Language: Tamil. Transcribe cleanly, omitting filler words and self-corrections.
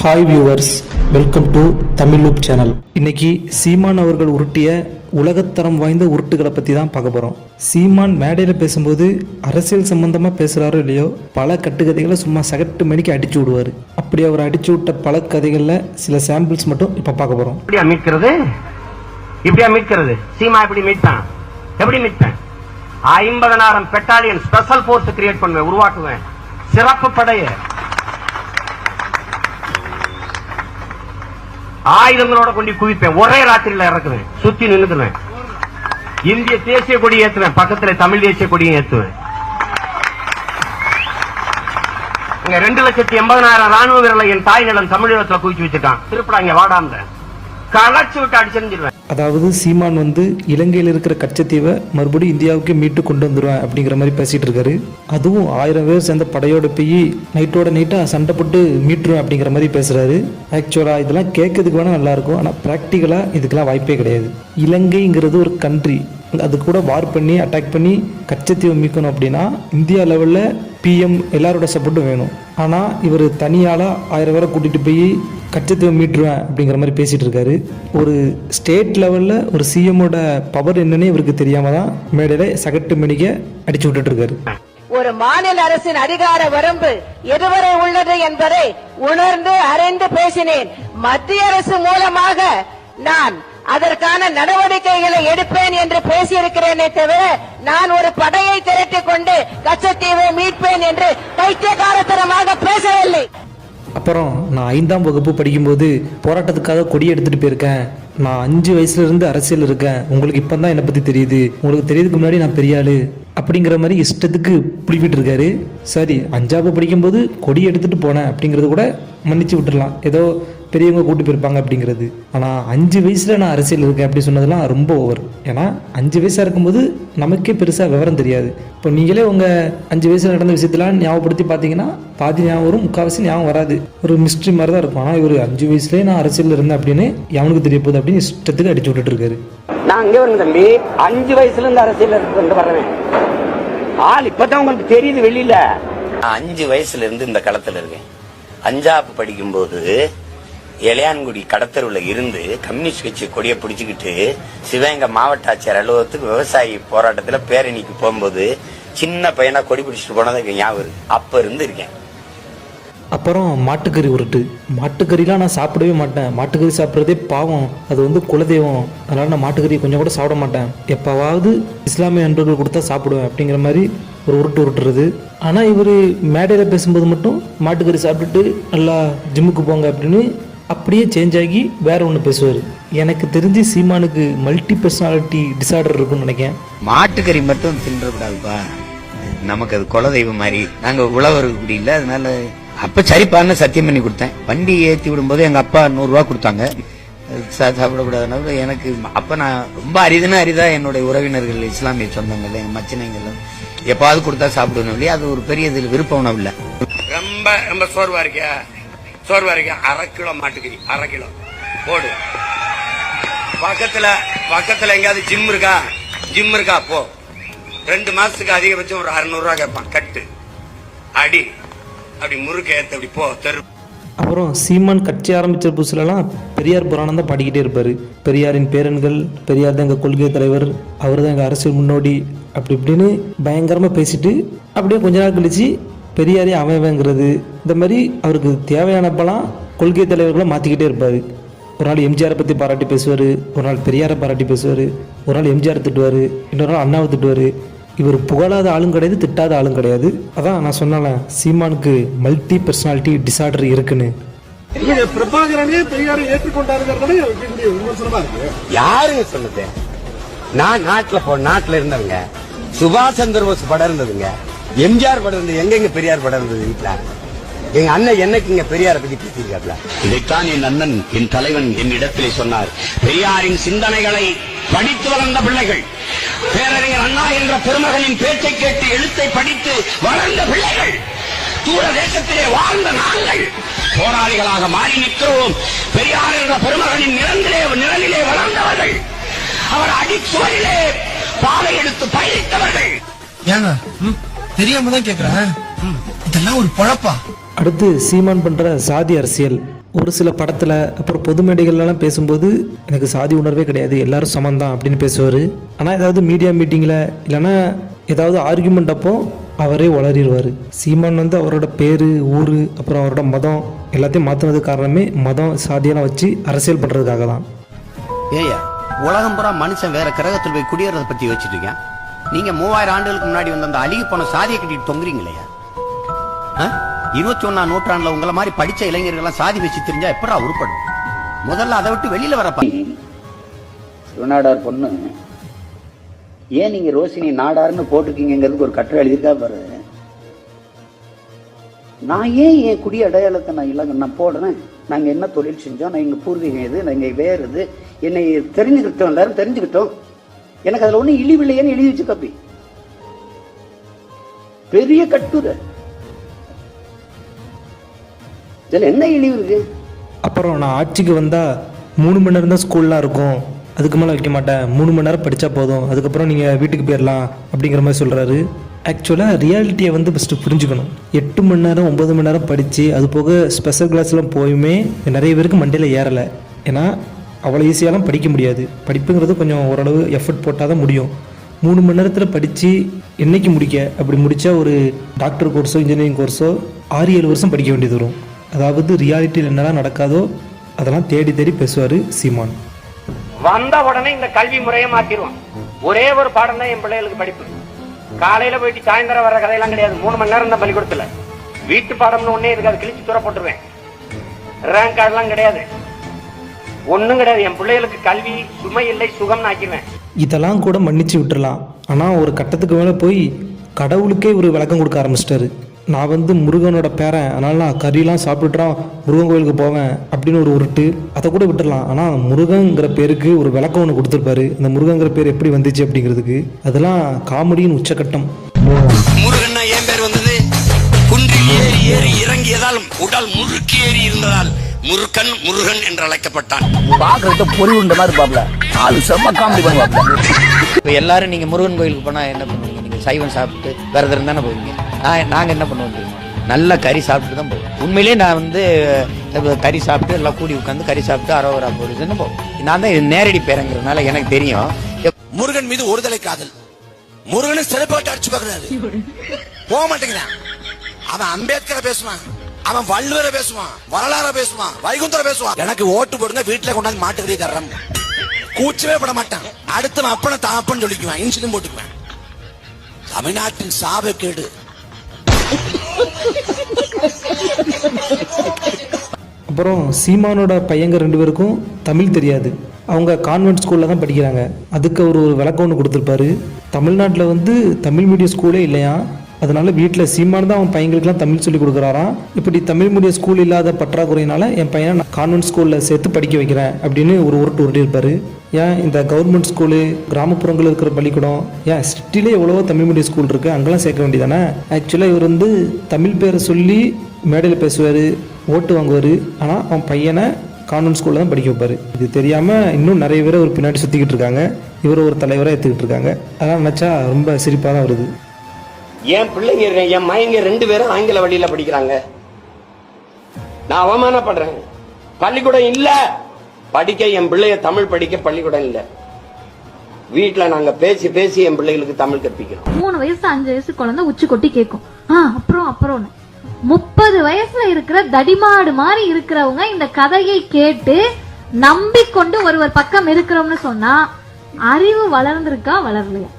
Hi viewers, welcome to Tamil loop channel. இன்னைக்கு சீமான் அவர்கள் உருட்டிய உலகத்தரம் வாய்ந்த உருட்டுகளை பற்றி தான் பார்க்க போகிறோம். சீமான் மேடையில் பேசும்போது அரசியல் சம்பந்தமாக பேசுகிறாரோ இல்லையோ, பல கட்டுக்கதைகளை சும்மா சகட்டு மணிக்கு அடிச்சு விடுவார். அப்படி அவர் அடிச்சு விட்ட பல கதைகளில் சில சாம்பிள்ஸ் மட்டும் இப்போ பார்க்க போகிறோம். இப்படியா மீட்கிறது? சீமா எப்படி மீட்பான்? எப்படி மீட்பேன்? 50,000 பெட்டாலியன் ஸ்பெஷல் போர்ஸ் கிரியேட் பண்ணுவேன், உருவாக்குவேன். சிறப்பு படைய ஆயுதங்களோட கொண்டு குவிப்பேன். ஒரே ராத்திரியில இறக்குவேன். சுத்தி நின்னுக்குவேன். இந்திய தேசிய கொடி ஏற்றுவேன். பக்கத்துல தமிழ் தேசிய கொடியும் ஏற்றுவேன். 2,80,000 ராணுவ வீரர்களை என் தாய் நிலம் தமிழகத்துல குவிச்சு வச்சிருக்கான். திருப்படாங்க வாடாம களைச்சு விட்டு அடிச்சிருந்துருவேன். அதாவது சீமான் இலங்கையில் இருக்கிற கச்சத்தீவை மறுபடியும் இந்தியாவுக்கு மீட்டு கொண்டு வந்துடுவேன் அப்படிங்கிற மாதிரி பேசிட்டு இருக்காரு. அதுவும் 1000 பேர் சேர்ந்த படையோட போய் நைட்டோட நைட்டா சண்டை போட்டு மீட்டுருவேன் அப்படிங்கிற மாதிரி பேசுறாரு. ஆக்சுவலா இதெல்லாம் கேட்கறதுக்கு வேணா நல்லா இருக்கும், ஆனா பிராக்டிக்கலா இதுக்கெல்லாம் வாய்ப்பே கிடையாது. இலங்கைங்கிறது ஒரு கண்ட்ரி, அது கூட வார் பண்ணி அட்டாக் பண்ணி கச்சத்தீவை மீட்கணும் அப்படின்னா இந்தியா லெவல்ல PM எல்லாரோட சப்போர்ட்டும் வேணும். ஆனா இவர் தனியால 1000 பேரை கூட்டிட்டு போய் கச்சத்தீவை மீட்டுருவேன் அப்படிங்கிற மாதிரி பேசிட்டு இருக்காரு. ஒரு ஸ்டேட் லெவல்ல ஒரு CMஓட பவர் என்னன்னு இவருக்கு தெரியாம தான் மேடையில சகட்டு மணிக்க அடிச்சு விட்டுட்டு இருக்காரு. ஒரு மாநில அரசின் அதிகார வரம்பு எதுவரை உள்ளது என்பதை உணர்ந்து அறிந்து பேசினேன். மத்திய அரசு மூலமாக நான் அதற்கான நடவடிக்கைகளை எடுப்பேன் என்று பேசியிருக்கிறேனே தவிர நான் ஒரு படையை திரட்டிக் கொண்டு கச்சத்தீவை மீட்பேன் என்று பைத்தியக்காரத்தனமாக பேசவில்லை. அப்புறம் நான் 5ஆம் வகுப்பு படிக்கும்போது போராட்டத்துக்காக கொடி எடுத்துட்டு போயிருக்கேன். நான் 5 வயசுல இருந்து அரசியல் இருக்கேன். உங்களுக்கு இப்பதான் என்னை பத்தி தெரியுது, உங்களுக்கு தெரியறதுக்கு முன்னாடி நான் பெரிய ஆளு அப்படிங்கிற மாதிரி இஷ்டத்துக்கு புளிப்பிட்டு இருக்காரு. சரி, 5ஆவது படிக்கும்போது கொடி எடுத்துட்டு போனேன் அப்படிங்கறது கூட மன்னிச்சு விட்டுடலாம், ஏதோ பெரியவங்க கூட்டு போயிருப்பாங்க அப்படிங்கிறது. ஆனால் 5 வயசுல நான் அரசியல் இருக்கேன் அப்படி சொன்னதெல்லாம் ரொம்ப ஓவர். ஏன்னா 5 வயசா இருக்கும்போது நமக்கே பெருசாக விவரம் தெரியாது. இப்போ நீங்களே உங்கள் 5 வயசுல நடந்த விஷயத்தெல்லாம் ஞாபகப்படுத்தி பார்த்தீங்கன்னா பாதி ஞாபகம் வரும், முக்கால்வாசி ஞாபகம் வராது. ஒரு மிஸ்ட்ரி மாதிரி தான் இருக்கும். ஆனால் இவர் 5 வயசுலேயே நான் அரசியல் இருந்தேன் அப்படின்னு எவனுக்கு தெரிய போகுது அப்படின்னு இஷ்டத்துக்கு அடிச்சு விட்டுட்டு இருக்காரு. நான் இங்கே வரணும் தம்பி, 5 வயசுல இருந்து அரசியல் வர்றேன். ஆள் இப்பதான் உங்களுக்கு தெரியுது வெளியில. 5 வயசுல இருந்து இந்த களத்துல இருக்கேன். 5ஆவது படிக்கும்போது இளையான்குடி கடத்தருவுல இருந்து கம்யூனிஸ்ட் கட்சி கொடியை பிடிச்சுக்கிட்டு சிவகங்கை மாவட்ட ஆட்சியர் அலுவலகத்துக்கு விவசாயி போராட்டத்துல பேரணிக்கு போகும்போது சின்ன பையனா கொடி பிடிச்சிட்டு போனது ஞாபகம் இருக்கு. அப்ப இருந்து இருக்கேன். அப்புறம் மாட்டுக்கறி உருட்டு. மாட்டுக்கறிலாம் நான் சாப்பிடவே மாட்டேன். மாட்டுக்கறி சாப்பிட்றதே பாவம், அது குலதெய்வம். அதனால நான் மாட்டுக்கறி கொஞ்சம் கூட சாப்பிட மாட்டேன். எப்போவாவது இஸ்லாமிய நண்பர்கள் கொடுத்தா சாப்பிடுவேன் அப்படிங்கிற மாதிரி ஒரு உருட்டு உருட்டுறது. ஆனால் இவர் மேடையில் பேசும்போது மட்டும் மாட்டுக்கறி சாப்பிட்டுட்டு நல்லா ஜிம்முக்கு போங்க அப்படின்னு அப்படியே சேஞ்ச் ஆகி வேற ஒன்று பேசுவார். எனக்கு தெரிஞ்சு சீமானுக்கு மல்டி பர்சனாலிட்டி டிசார்டர் இருக்குன்னு நினைக்கிறேன். மாட்டுக்கறி மட்டும் தின்றக்கூடாதுப்பா, நமக்கு அது குலதெய்வம் மாதிரி. நாங்க உழவருக்கு குடி இல்லை, அதனால அப்ப சரிப்பான்னு சத்தியம் பண்ணி கொடுத்தேன். வண்டி ஏற்றி விடும்போது எங்க அப்பா 100 ரூபா கொடுத்தாங்க. சாப்பிடக்கூடாதுனால எனக்கு அப்ப நான் ரொம்ப அரிதா என்னுடைய உறவினர்கள் இஸ்லாமிய சொந்தங்கள் எங்க மச்சினைகள் எப்பாவது கொடுத்தா சாப்பிடணும் இல்லையா, அது ஒரு பெரிய இதில் விருப்பம் உணவு இல்லை. ரொம்ப ரொம்ப சோர்வா இருக்கியா? 1/2 கிலோ மாட்டுக்கறி, 1/2 கிலோ போடு. பக்கத்துல எங்கேயாவது ஜிம் இருக்கா போ. 2 மாசத்துக்கு அதிகபட்சம் ஒரு 600 ரூபா கேட்பான். கட்டு அடி அப்படி முறுக்க ஏத்து அப்படி போ தெரு. அப்புறம் சீமான் கட்சி ஆரம்பித்த புதுசுலலாம் பெரியார் புராணம் தான் பாடிக்கிட்டே இருப்பார். பெரியாரின் பேரன்கள், பெரியார் தான் எங்கள் கொள்கை தலைவர், அவர் தான் எங்கள் அரசியல் முன்னோடி அப்படி இப்படின்னு பயங்கரமாக பேசிட்டு அப்படியே கொஞ்ச நாள் கழிச்சு பெரியாரே அமைவங்கிறது, இந்த மாதிரி அவருக்கு தேவையானப்பெல்லாம் கொள்கை தலைவர்களை மாற்றிக்கிட்டே இருப்பார். ஒரு நாள் எம்ஜிஆரை பற்றி பாராட்டி பேசுவார், ஒரு நாள் பெரியாரை பாராட்டி பேசுவார், ஒரு நாள் எம்ஜிஆர் திட்டுவார், இன்னொரு நாள் அண்ணாவை திட்டுவார். இவர் புகழாத ஆளும் கிடையாது, திட்டாத ஆளும் கிடையாது. அதான் நான் சொன்னேன், சீமானுக்கு மல்டி பர்சனாலிட்டி டிசார்டர் இருக்குன்னு. பிரபாகரனே பெரியாரை ஏற்றுக்கொண்டாருங்கிறத யாருங்க சொன்னது? நான் நாட்டுல இருந்தவங்க. சுபாஷ் சந்திர போஸ் படம் இருந்ததுங்க, எம்ஜிஆர் படம் இருந்தது. எங்க பெரியார் படம் இருந்தது வீட்டுல? எங்க அண்ணன் என்னைக்கு இங்க பெரியாரை பத்தி பேசியிருக்காப்ல. இதைத்தான் என் அண்ணன், என் தலைவன் என் இடத்திலே சொன்னார். பெரியாரின் சிந்தனைகளை படித்து வளர்ந்த பிள்ளைகள், பேரறிஞர் அண்ணா என்ற பெருமகனின் பேச்சை கேட்டு எழுத்தை படித்து வளர்ந்த பிள்ளைகள், தூர தேசத்திலே வாழ்ந்த நாங்கள் போராளிகளாக மாறி நிற்கிறோம். பெரியார் என்ற பெருமகனின் நிழலிலே வளர்ந்தவர்கள், அவர் அடிச்சுவரிலே பாலை எடுத்து பயணித்தவர்கள். ஏங்க தெரியாம தான் கேக்குறேன், இதெல்லாம் ஒரு பொழப்பா? அடுத்து சீமான் பண்ற சாதி அரசியல். ஒரு சில படத்தில் அப்புறம் பொது மேடைகள்லாம் பேசும்போது எனக்கு சாதி உணர்வே கிடையாது, எல்லாரும் சமந்தான் அப்படின்னு பேசுவார். ஆனால் ஏதாவது மீடியா மீட்டிங்கில் இல்லைன்னா ஏதாவது ஆர்கியூமெண்ட் அப்போ அவரே உளறிடுவார். சீமான் வந்து அவரோட பேர், ஊர், அப்புறம் அவரோட மதம் எல்லாத்தையும் மாற்றினது காரணமே மதம் சாதியெல்லாம் வச்சு அரசியல் பண்ணுறதுக்காக தான். ஏயா உலகம் பூரா மனுஷன் வேற கிரகத்தில் போய் குடியேறதை பத்தி வச்சுட்டு இருக்கேன். நீங்க 3000 ஆண்டுகளுக்கு முன்னாடி வந்த அந்த அழுகி போன சாதியை கட்டிட்டு தொங்குறீங்களேயா? 21ஆம் நூற்றாண்டுல உங்களை மாதிரி படிச்ச இளைஞர்கள் சாதி வச்சு தெரிஞ்சா எப்படா உருப்படும்? முதல்ல அதை விட்டு வெளியில வரப்பா. சிவநாடார் பொண்ணு ஏன் நீங்க ரோசினி நாடார்னு போட்டிருக்கீங்கிறதுக்கு ஒரு கட்டுரை எழுதியிருக்கா பாரு. நான் ஏன் என் குடி அடையாளத்தை நான் போடுறேன். நாங்க என்ன தொழில் செஞ்சோம், நான் எங்க பூர்வீகம் எது, நாங்க வேறு இது, என்னை தெரிஞ்சுக்கிட்டோம், எல்லாரும் தெரிஞ்சுக்கிட்டோம். எனக்கு அதுல ஒண்ணு இழிவில்லையேன்னு எழுதி வச்சு கப்பி பெரிய கட்டுரை. இதுல என்ன இழிவு இருக்கு? அப்புறம் நான் ஆட்சிக்கு வந்தால் 3 மணி நேரம் தான் ஸ்கூல்லாம் இருக்கும், அதுக்கு மேலே வைக்க மாட்டேன், 3 மணி நேரம் படித்தா போதும், அதுக்கப்புறம் நீங்கள் வீட்டுக்கு போயிடலாம் அப்படிங்கிற மாதிரி சொல்கிறாரு. ஆக்சுவலாக ரியாலிட்டியை வந்து ஃபஸ்ட்டு புரிஞ்சுக்கணும். 8 மணி நேரம் 9 மணி நேரம் படித்து அது போக ஸ்பெஷல் கிளாஸ்லாம் போயுமே நிறைய பேருக்கு மண்டையில் ஏறலை. ஏன்னா அவ்வளோ ஈஸியாலாம் படிக்க முடியாது. படிப்புங்கிறது கொஞ்சம் ஓரளவு எஃபர்ட் போட்டால் தான் முடியும். 3 மணி நேரத்தில் படித்து என்னைக்கு முடிக்க, அப்படி முடித்தா ஒரு டாக்டர் கோர்ஸோ இன்ஜினியரிங் கோர்ஸோ 6-7 வருஷம் படிக்க வேண்டியது வரும். அதாவது ரியாலிட்டியில் என்னெல்லாம் நடக்காதோ அதெல்லாம் தேடி தேடி பேசுவார் சீமான். வந்த உடனே இந்த கல்வி முறையை மாத்திடுவான். ஒரே ஒரு பாடம் தான் என் பிள்ளைகளுக்கு படிப்பு. காலையில போயிட்டு சாயந்தரம் வர கதையெல்லாம் கிடையாது. 3 மணி நேரம் தான் பள்ளிக்கூடத்துல. வீட்டு பாடம்னு ஒன்னே இருக்கு, அதை கிழிச்சு தூர போட்டுருவேன். ரேங்க் கார்டெல்லாம் கிடையாது, ஒன்னும் கிடையாது. என் பிள்ளைகளுக்கு கல்வி சுமை இல்லை, சுகம்னு ஆக்கிடுவேன். இதெல்லாம் கூட மன்னிச்சு விட்டுறலாம். ஆனால் ஒரு கட்டத்துக்கு மேலே போய் கடவுளுக்கே ஒரு விளக்கம் கொடுக்க ஆரம்பிச்சிட்டாரு. நான் வந்து முருகனோட பேரன், அதனால நான் கறியெல்லாம் சாப்பிட்டுட்டான் முருகன் கோயிலுக்கு போவேன் அப்படின்னு ஒரு உருட்டு. அதை கூட விட்டுடலாம். ஆனால் முருகங்கிற பேருக்கு ஒரு விளக்கம் ஒன்று கொடுத்துருப்பாரு. இந்த முருகங்கிற பேர் எப்படி வந்துச்சு அப்படிங்கிறதுக்கு அதெல்லாம் காமெடியின் உச்சக்கட்டம். முருகன் ஏன் பேர் வந்தது? குன்றில் ஏறி ஏறி இறங்கியதால் உடல் முறுக்கி ஏறி இருந்ததால் முருகன் முருகன் என்று அழைக்கப்பட்டான். பாக்குறத பொறி உண்ட மாதிரி பாப்பல அது செம்ம காமெடி பண்ணுவாங்க. இப்போ எல்லாரும் நீங்க முருகன் கோயிலுக்கு போனா என்ன பண்ணுவீங்க? நீங்க சைவம் சாப்பிட்டு விரதம் தானே போவீங்க. நாங்க என்ன பண்ணுவோம் தெரியுமா? நல்ல கறி சாப்பிட்டு தான் போவோம். உண்மையிலேயே நான் வந்து கறி சாப்பிட்டு எல்லாம் கூடி உட்காந்து கறி சாப்பிட்டு அரோவரா போறதுன்னு போவோம். நான் தான் நேரடி பேரங்கிறதுனால எனக்கு தெரியும். முருகன் மீது ஒருதலை காதல். முருகனை சிறைப்பாட்டு அடிச்சு பார்க்கறாரு, போக மாட்டேங்கிறான். அவன் அம்பேத்கரை பேசுவான், அவன் வள்ளுவரை பேசுவான், வரலாற பேசுவான், வைகுந்தரை பேசுவான். எனக்கு ஓட்டு போடுங்க, வீட்டுல கொண்டாந்து மாட்டுக்கறி தர்றேன். கூச்சவே பட மாட்டான். அடுத்தவன் அப்பனை தாப்பன்னு சொல்லிக்குவான், இன்சுலின் போட்டுக்குவேன். தமிழ்நாட்டின் சாபக்கேடு. அப்புறம் சீமானோட பையங்க 2 பேருக்கும் தமிழ் தெரியாது. அவங்க கான்வென்ட் ஸ்கூலில் தான் படிக்கிறாங்க. அதுக்கு அவர் ஒரு விளக்கம் ஒன்று கொடுத்துருப்பாரு. தமிழ்நாட்டில் வந்து தமிழ் மீடியம் ஸ்கூலே இல்லையா, அதனால வீட்டில் சீமான் தான் அவன் பையங்களுக்குலாம் தமிழ் சொல்லி கொடுக்குறாராம். இப்படி தமிழ் மீடியம் ஸ்கூல் இல்லாத பற்றாக்குறையினால என் பையனை நான் கான்வென்ட் ஸ்கூலில் சேர்த்து படிக்க வைக்கிறேன் அப்படின்னு ஒரு உருட்டியிருப்பார். ஏன் இந்த கவர்மெண்ட் ஸ்கூலு, கிராமப்புறங்களில் இருக்கிற பள்ளிக்கூடம், ஏன் சிட்டிலே எவ்வளவோ தமிழ் மீடியம் ஸ்கூல் இருக்குது, அங்கெல்லாம் சேர்க்க வேண்டியதானே? ஆக்சுவலாக இவர் வந்து தமிழ் பேரை சொல்லி மேடையில் பேசுவார், ஓட்டு வாங்குவார். ஆனால் அவன் பையனை கான்வென்ட் ஸ்கூலில் தான் படிக்க வைப்பார். இது தெரியாமல் இன்னும் நிறைய பேர் ஒரு பின்னாடி சுற்றிக்கிட்டு இருக்காங்க. இவர் ஒரு தலைவராக எடுத்துக்கிட்டு இருக்காங்க. அதெல்லாம் நினச்சா ரொம்ப சிரிப்பாக தான் வருது. என் பிள்ளைங்க, என் மயங்க 2 பேரும் ஆங்கில வழியில படிக்கிறாங்க. நான் அவமானப்படுறேன். பள்ளிக்கூடம் இல்ல படிக்க, என் பிள்ளைய தமிழ் படிக்க பள்ளிக்கூடம் இல்ல. வீட்டுல நாங்க பேசி பேசி என் பிள்ளைகளுக்கு தமிழ் கற்பிக்கிறோம். 3 வயசு 5 வயசு குழந்தை உச்சி கொட்டி கேட்கும். அப்புறம் 30 வயசுல இருக்கிற தடிமாடு மாதிரி இருக்கிறவங்க இந்த கதையை கேட்டு நம்பிக்கொண்டு ஒருவர் பக்கம் இருக்கிறோம்னு சொன்னா அறிவு வளர்ந்திருக்கா வளரலையா?